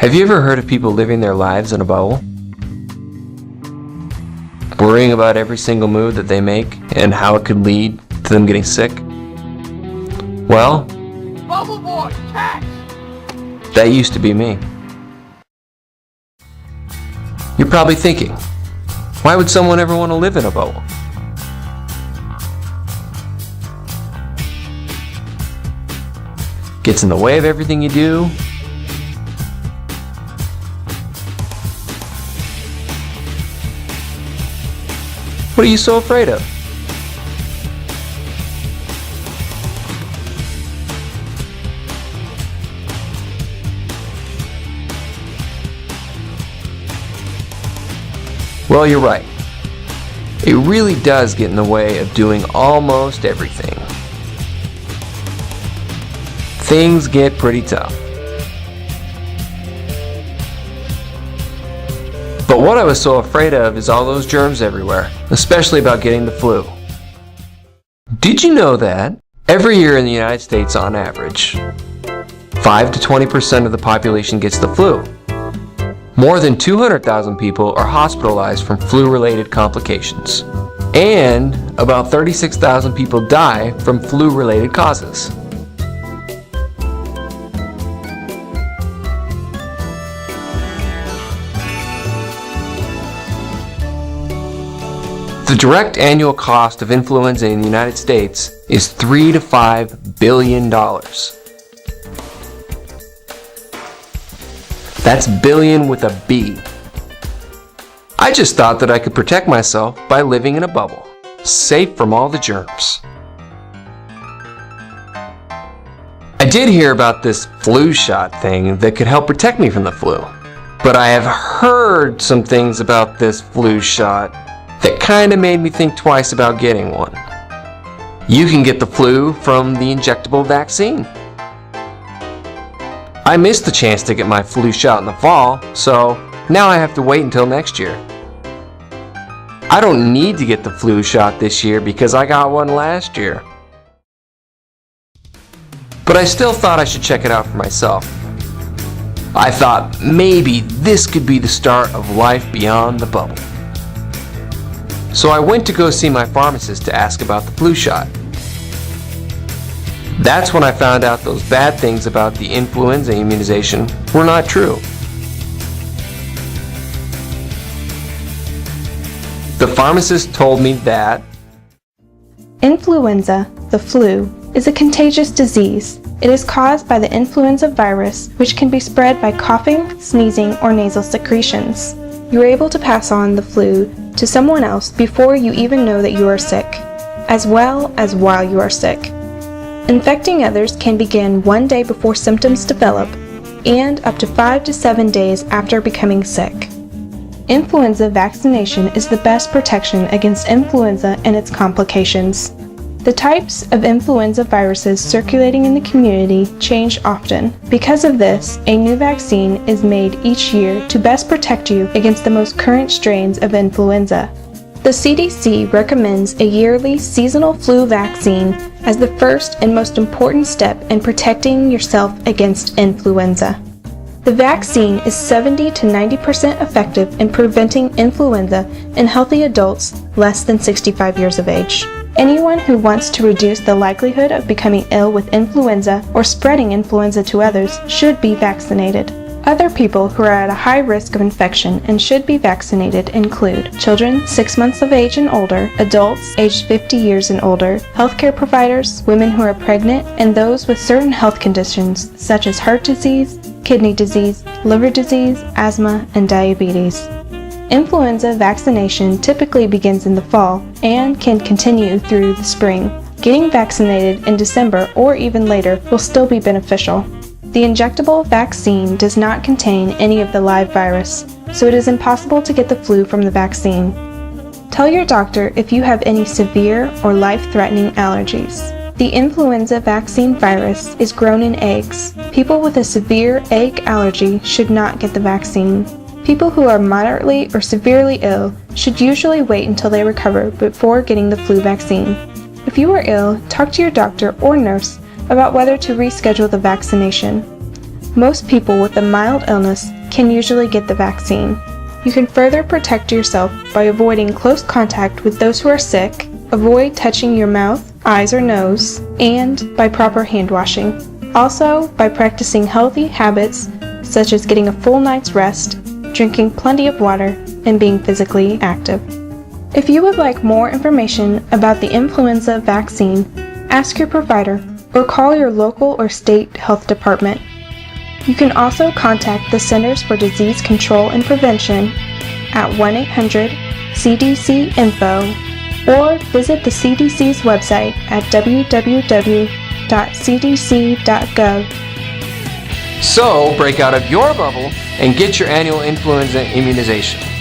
Have you ever heard of people living their lives in a bubble? Worrying about every single move that they make and how it could lead to them getting sick? Well, Bubble boy, catch! That used to be me. You're probably thinking, why would someone ever want to live in a bubble? Gets in the way of everything you do. What are you so afraid of? Well, you're right. It really does get in the way of doing almost everything. Things get pretty tough. But what I was so afraid of is all those germs everywhere, especially about getting the flu. Did you know that every year in the United States, on average, 5 to 20% of the population gets the flu? More than 200,000 people are hospitalized from flu-related complications, and about 36,000 people die from flu-related causes. The direct annual cost of influenza in the United States is $3 to $5 billion. That's billion with a B. I just thought that I could protect myself by living in a bubble, safe from all the germs. I did hear about this flu shot thing that could help protect me from the flu, but I have heard some things about this flu shot that kind of made me think twice about getting one. You can get the flu from the injectable vaccine. I missed the chance to get my flu shot in the fall, so now I have to wait until next year. I don't need to get the flu shot this year because I got one last year. But I still thought I should check it out for myself. I thought maybe this could be the start of life beyond the bubble. So I went to go see my pharmacist to ask about the flu shot. That's when I found out those bad things about the influenza immunization were not true. The pharmacist told me that influenza, the flu, is a contagious disease. It is caused by the influenza virus, which can be spread by coughing, sneezing, or nasal secretions. You are able to pass on the flu to someone else before you even know that you are sick, as well as while you are sick. Infecting others can begin 1 day before symptoms develop and up to 5 to 7 days after becoming sick. Influenza vaccination is the best protection against influenza and its complications. The types of influenza viruses circulating in the community change often. Because of this, a new vaccine is made each year to best protect you against the most current strains of influenza. The CDC recommends a yearly seasonal flu vaccine as the first and most important step in protecting yourself against influenza. The vaccine is 70 to 90% effective in preventing influenza in healthy adults less than 65 years of age. Anyone who wants to reduce the likelihood of becoming ill with influenza or spreading influenza to others should be vaccinated. Other people who are at a high risk of infection and should be vaccinated include children 6 months of age and older, adults aged 50 years and older, healthcare providers, women who are pregnant, and those with certain health conditions such as heart disease, kidney disease, liver disease, asthma, and diabetes. Influenza vaccination typically begins in the fall and can continue through the spring. Getting vaccinated in December or even later will still be beneficial. The injectable vaccine does not contain any of the live virus, so it is impossible to get the flu from the vaccine. Tell your doctor if you have any severe or life-threatening allergies. The influenza vaccine virus is grown in eggs. People with a severe egg allergy should not get the vaccine. People who are moderately or severely ill should usually wait until they recover before getting the flu vaccine. If you are ill, talk to your doctor or nurse about whether to reschedule the vaccination. Most people with a mild illness can usually get the vaccine. You can further protect yourself by avoiding close contact with those who are sick, avoid touching your mouth, eyes, or nose, and by proper hand washing. Also, by practicing healthy habits such as getting a full night's rest, drinking plenty of water, and being physically active. If you would like more information about the influenza vaccine, ask your provider or call your local or state health department. You can also contact the Centers for Disease Control and Prevention at 1-800-CDC-INFO or visit the CDC's website at www.cdc.gov. So, break out of your bubble and get your annual influenza immunization.